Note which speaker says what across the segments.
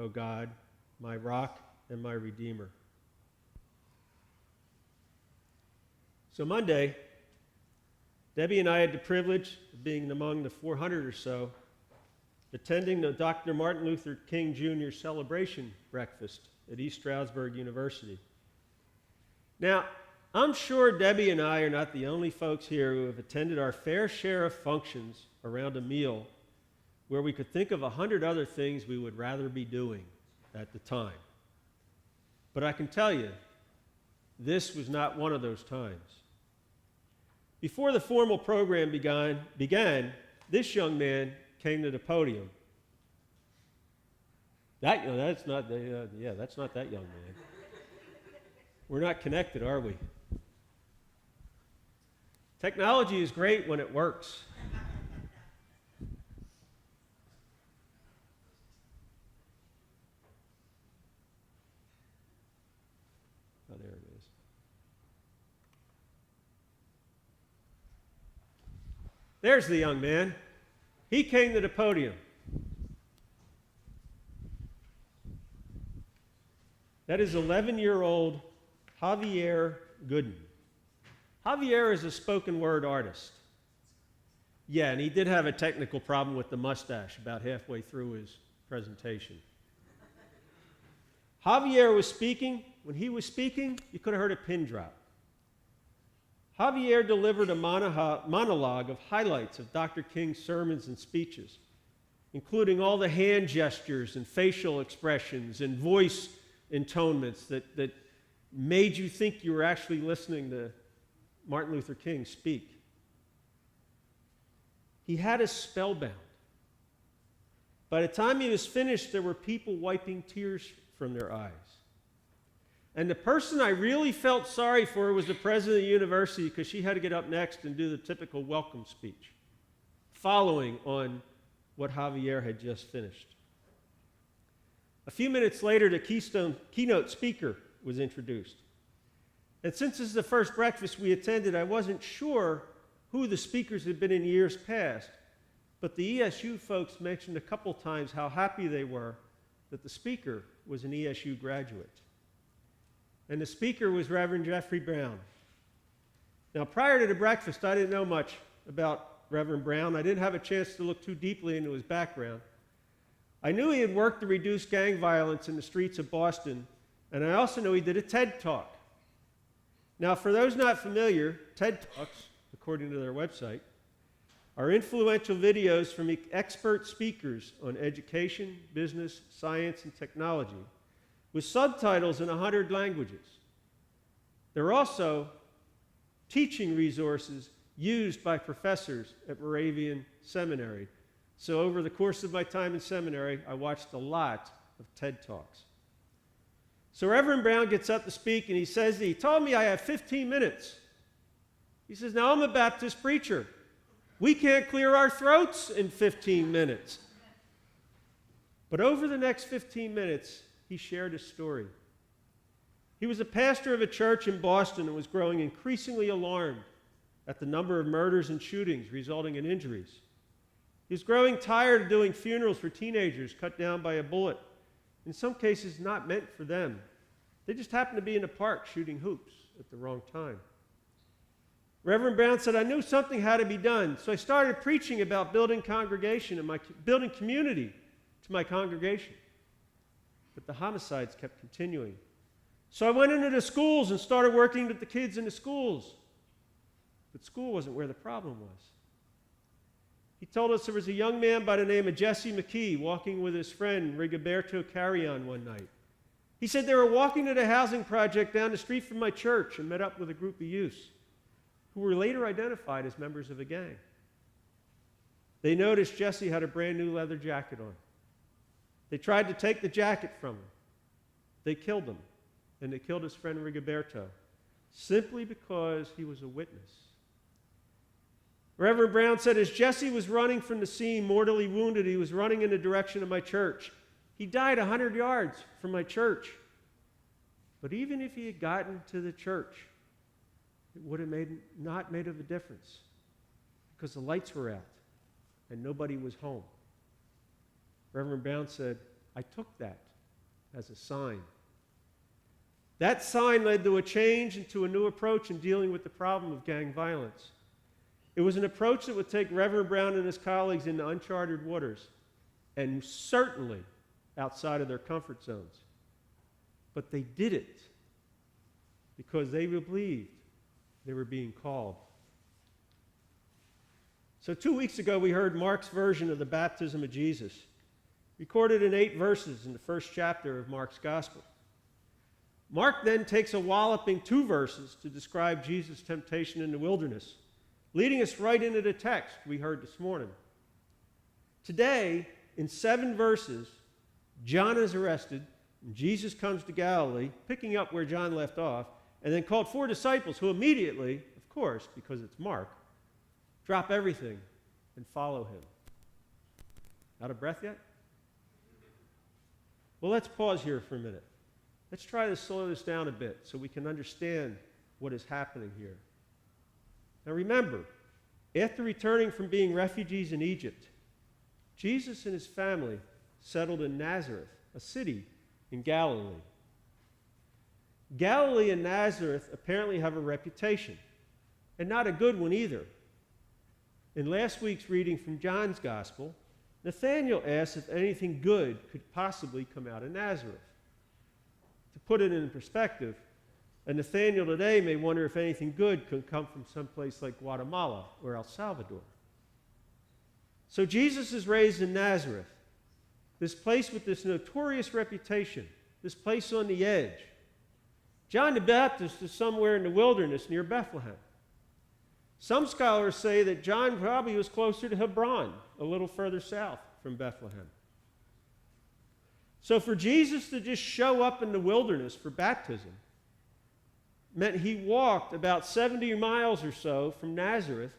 Speaker 1: O God, my rock and my redeemer. So Monday, Debbie and I had the privilege of being among the 400 or so attending the Dr. Martin Luther King Jr. celebration breakfast at East Stroudsburg University. Now, I'm sure Debbie and I are not the only folks here who have attended our fair share of functions around a meal where we could think of 100 other things we would rather be doing at the time. But I can tell you, this was not one of those times. Before the formal program began, this young man came to the podium. That's not that young man. We're not connected, are we? Technology is great when it works. Oh, there it is. There's the young man. He came to the podium. That is 11-year-old Javier Gooden. Javier is a spoken word artist. Yeah, and he did have a technical problem with the mustache about halfway through his presentation. Javier was speaking. When he was speaking, you could have heard a pin drop. Javier delivered a monologue of highlights of Dr. King's sermons and speeches, including all the hand gestures and facial expressions and voice intonements that made you think you were actually listening to Martin Luther King speak. He had us spellbound. By the time he was finished, there were people wiping tears from their eyes. And the person I really felt sorry for was the president of the university, because she had to get up next and do the typical welcome speech, following on what Javier had just finished. A few minutes later, the keynote speaker was introduced. And since this is the first breakfast we attended, I wasn't sure who the speakers had been in years past, but the ESU folks mentioned a couple times how happy they were that the speaker was an ESU graduate. And the speaker was Reverend Jeffrey Brown. Now, prior to the breakfast, I didn't know much about Reverend Brown. I didn't have a chance to look too deeply into his background. I knew he had worked to reduce gang violence in the streets of Boston, and I also knew he did a TED Talk. Now, for those not familiar, TED Talks, according to their website, are influential videos from expert speakers on education, business, science, and technology, with subtitles in 100 languages. They're also teaching resources used by professors at Moravian Seminary. So over the course of my time in seminary, I watched a lot of TED Talks. So Reverend Brown gets up to speak, and he told me I have 15 minutes. He says, now I'm a Baptist preacher. We can't clear our throats in 15 minutes. But over the next 15 minutes, he shared his story. He was a pastor of a church in Boston and was growing increasingly alarmed at the number of murders and shootings resulting in injuries. He was growing tired of doing funerals for teenagers cut down by a bullet, in some cases not meant for them. They just happened to be in a park shooting hoops at the wrong time. Reverend Brown said, I knew something had to be done, so I started preaching about building building community to my congregation. But the homicides kept continuing. So I went into the schools and started working with the kids in the schools. But school wasn't where the problem was. He told us there was a young man by the name of Jesse McKee walking with his friend Rigoberto Carrion one night. He said they were walking to the housing project down the street from my church and met up with a group of youths who were later identified as members of a gang. They noticed Jesse had a brand new leather jacket on. They tried to take the jacket from him. They killed him, and they killed his friend Rigoberto, simply because he was a witness. Reverend Brown said, as Jesse was running from the scene, mortally wounded, he was running in the direction of my church. He died 100 yards from my church. But even if he had gotten to the church, it would have not made a difference, because the lights were out and nobody was home. Reverend Brown said, I took that as a sign. That sign led to a change and to a new approach in dealing with the problem of gang violence. It was an approach that would take Reverend Brown and his colleagues into uncharted waters, and certainly outside of their comfort zones. But they did it because they believed they were being called. So 2 weeks ago, we heard Mark's version of the baptism of Jesus, recorded in 8 verses in the first chapter of Mark's Gospel. Mark then takes a walloping 2 verses to describe Jesus' temptation in the wilderness, leading us right into the text we heard this morning. Today, in 7 verses, John is arrested, and Jesus comes to Galilee, picking up where John left off, and then called 4 disciples who immediately, of course, because it's Mark, drop everything and follow him. Out of breath yet? Well, let's pause here for a minute. Let's try to slow this down a bit so we can understand what is happening here. Now remember, after returning from being refugees in Egypt, Jesus and his family settled in Nazareth, a city in Galilee. Galilee and Nazareth apparently have a reputation, and not a good one either. In last week's reading from John's Gospel, Nathanael asked if anything good could possibly come out of Nazareth. To put it in perspective, a Nathanael today may wonder if anything good could come from someplace like Guatemala or El Salvador. So Jesus is raised in Nazareth, this place with this notorious reputation, this place on the edge. John the Baptist is somewhere in the wilderness near Bethlehem. Some scholars say that John probably was closer to Hebron, a little further south from Bethlehem. So for Jesus to just show up in the wilderness for baptism meant he walked about 70 miles or so from Nazareth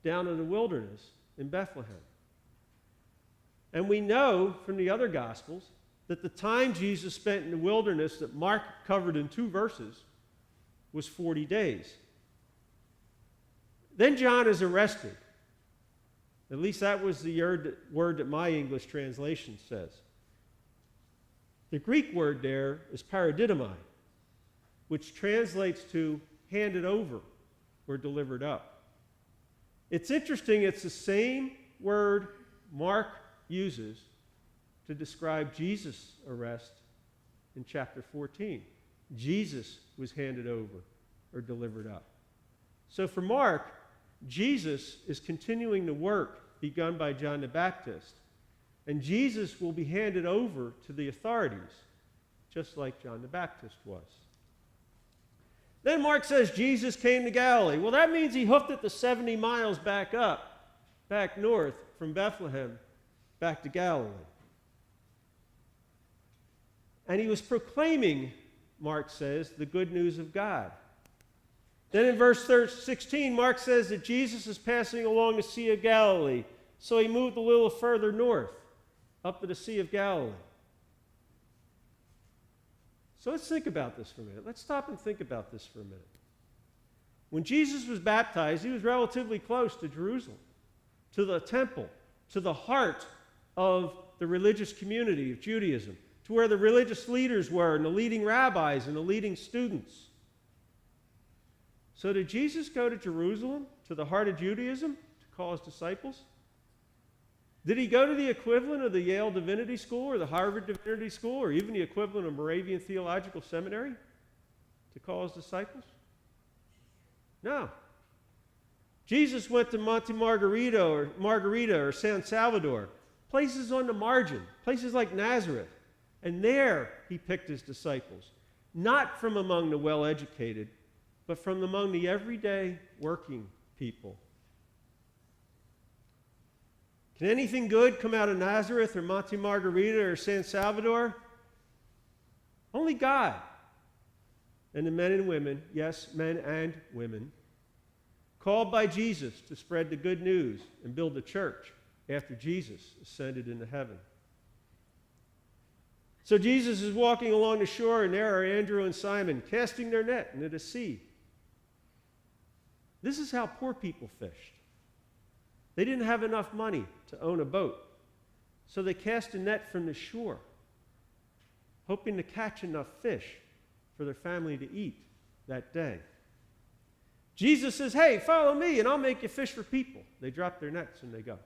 Speaker 1: down to the wilderness in Bethlehem. And we know from the other Gospels that the time Jesus spent in the wilderness that Mark covered in 2 verses was 40 days. Then John is arrested. At least that was the word that my English translation says. The Greek word there is paradidomai, which translates to handed over or delivered up. It's interesting, it's the same word Mark uses to describe Jesus' arrest in chapter 14. Jesus was handed over or delivered up. So for Mark, Jesus is continuing the work begun by John the Baptist, and Jesus will be handed over to the authorities, just like John the Baptist was. Then Mark says Jesus came to Galilee. Well, that means he hoofed it the 70 miles back north from Bethlehem, back to Galilee. And he was proclaiming, Mark says, the good news of God. Then in verse 16, Mark says that Jesus is passing along the Sea of Galilee, so he moved a little further north, up to the Sea of Galilee. So let's think about this for a minute. Let's stop and think about this for a minute. When Jesus was baptized, he was relatively close to Jerusalem, to the temple, to the heart of the religious community of Judaism, to where the religious leaders were and the leading rabbis and the leading students. So did Jesus go to Jerusalem, to the heart of Judaism, to call his disciples? Did he go to the equivalent of the Yale Divinity School or the Harvard Divinity School or even the equivalent of Moravian Theological Seminary to call his disciples? No. Jesus went to Monte Margarita or San Salvador, places on the margin, places like Nazareth, and there he picked his disciples, not from among the well-educated, but from among the everyday working people. Can anything good come out of Nazareth or Monte Margarita or San Salvador? Only God. And the men and women, yes, men and women, called by Jesus to spread the good news and build the church after Jesus ascended into heaven. So Jesus is walking along the shore, and there are Andrew and Simon casting their net into the sea. This is how poor people fished. They didn't have enough money to own a boat, so they cast a net from the shore. hoping to catch enough fish for their family to eat that day. Jesus says, hey, follow me and I'll make you fish for people. They drop their nets and they go.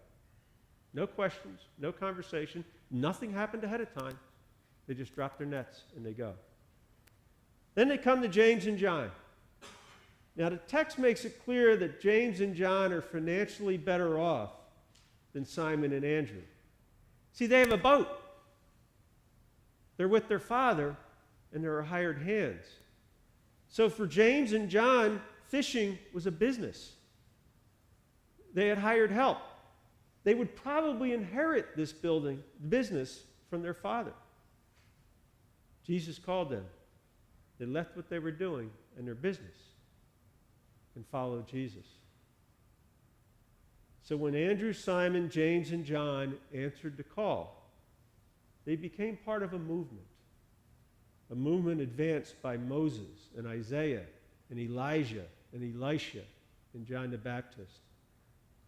Speaker 1: No questions, no conversation, nothing happened ahead of time. They just drop their nets and they go. Then they come to James and John. Now the text makes it clear that James and John are financially better off than Simon and Andrew. See, they have a boat. They're with their father and they're hired hands. So for James and John, fishing was a business. They had hired help. They would probably inherit this business from their father. Jesus called them. They left what they were doing and their business and followed Jesus. So when Andrew, Simon, James, and John answered the call, they became part of a movement advanced by Moses and Isaiah and Elijah and Elisha and John the Baptist.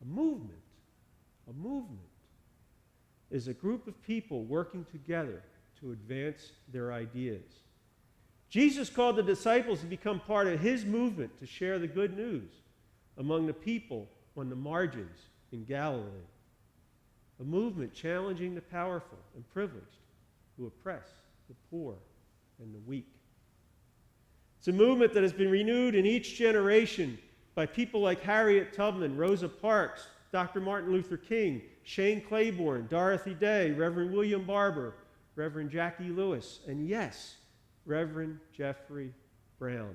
Speaker 1: A movement is a group of people working together to advance their ideas. Jesus called the disciples to become part of his movement to share the good news among the people on the margins in Galilee. A movement challenging the powerful and privileged who oppress the poor and the weak. It's a movement that has been renewed in each generation by people like Harriet Tubman, Rosa Parks, Dr. Martin Luther King, Shane Claiborne, Dorothy Day, Reverend William Barber, Reverend Jackie Lewis, and yes, Reverend Jeffrey Brown.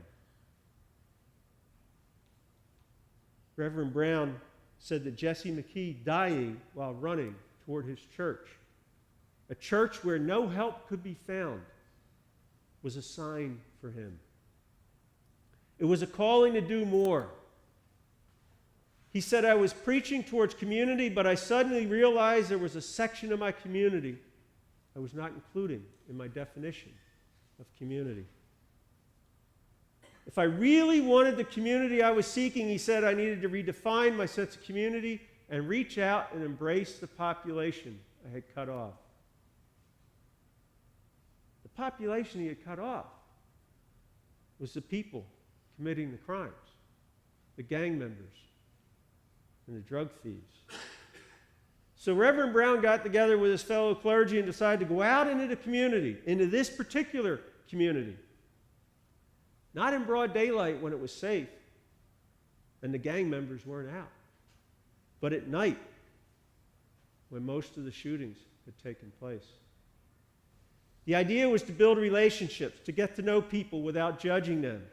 Speaker 1: Reverend Brown said that Jesse McKee dying while running toward his church, a church where no help could be found, was a sign for him. It was a calling to do more. He said, I was preaching towards community, but I suddenly realized there was a section of my community I was not including in my definition of community. If I really wanted the community I was seeking, he said, I needed to redefine my sense of community and reach out and embrace the population I had cut off. The population he had cut off was the people committing the crimes, the gang members, and the drug thieves. So Reverend Brown got together with his fellow clergy and decided to go out into the community, into this particular community. Not in broad daylight when it was safe and the gang members weren't out, but at night when most of the shootings had taken place. The idea was to build relationships, to get to know people without judging them.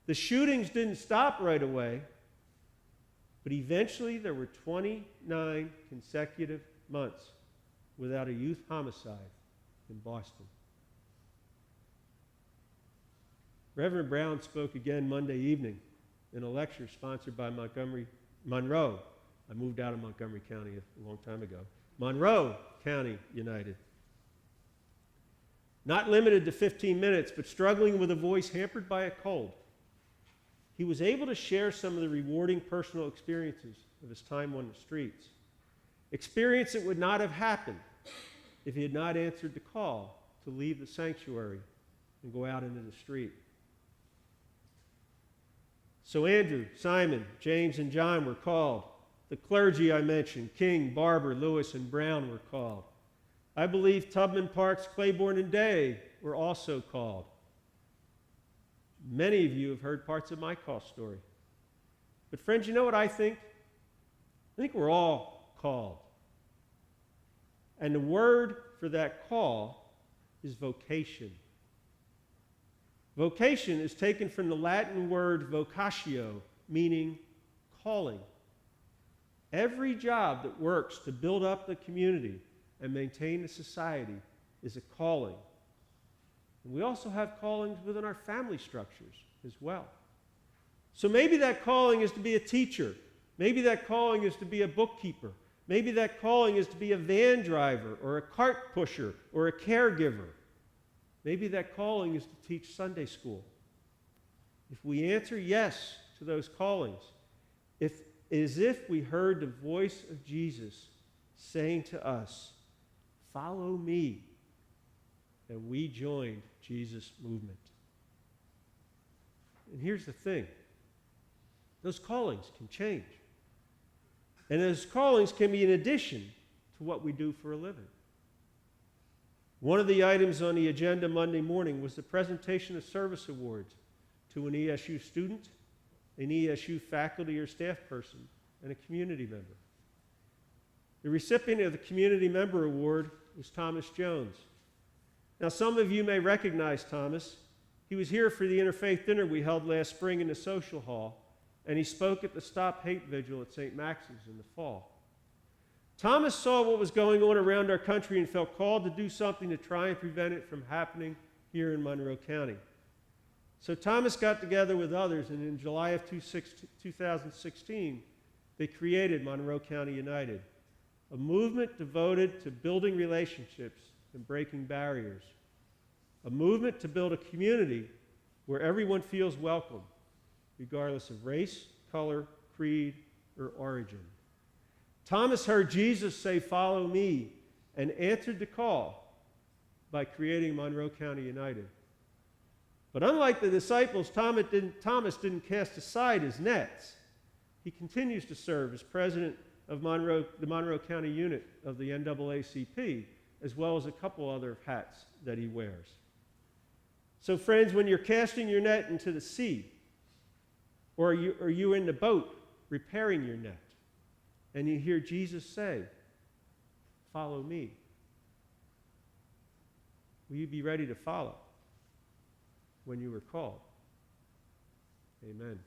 Speaker 1: The shootings didn't stop right away, but eventually there were 29 consecutive months without a youth homicide in Boston. Reverend Brown spoke again Monday evening in a lecture sponsored by Monroe. I moved out of Montgomery County a long time ago. Monroe County United. Not limited to 15 minutes, but struggling with a voice hampered by a cold, he was able to share some of the rewarding personal experiences of his time on the streets. Experience that would not have happened if he had not answered the call to leave the sanctuary and go out into the street. So Andrew, Simon, James, and John were called. The clergy I mentioned, King, Barber, Lewis, and Brown were called. I believe Tubman, Parks, Claiborne, and Day were also called. Many of you have heard parts of my call story. But friends, you know what I think? I think we're all called. And the word for that call is vocation. Vocation is taken from the Latin word vocatio, meaning calling. Every job that works to build up the community and maintain the society is a calling. And we also have callings within our family structures as well. So maybe that calling is to be a teacher. Maybe that calling is to be a bookkeeper. Maybe that calling is to be a van driver or a cart pusher or a caregiver. Maybe that calling is to teach Sunday school. If we answer yes to those callings, as if we heard the voice of Jesus saying to us, follow me, and we joined Jesus' movement. And here's the thing. Those callings can change. And those callings can be in addition to what we do for a living. One of the items on the agenda Monday morning was the presentation of service awards to an ESU student, an ESU faculty or staff person, and a community member. The recipient of the Community Member Award was Thomas Jones. Now, some of you may recognize Thomas. He was here for the Interfaith Dinner we held last spring in the social hall, and he spoke at the Stop Hate Vigil at St. Max's in the fall. Thomas saw what was going on around our country and felt called to do something to try and prevent it from happening here in Monroe County. So Thomas got together with others, and in July of 2016, they created Monroe County United, a movement devoted to building relationships and breaking barriers, a movement to build a community where everyone feels welcome, regardless of race, color, creed, or origin. Thomas heard Jesus say, "Follow me," and answered the call by creating Monroe County United. But unlike the disciples, Thomas didn't cast aside his nets. He continues to serve as president of the Monroe County unit of the NAACP, as well as a couple other hats that he wears. So friends, when you're casting your net into the sea, or you're in the boat repairing your net, and you hear Jesus say, "Follow me," will you be ready to follow when you are called? Amen.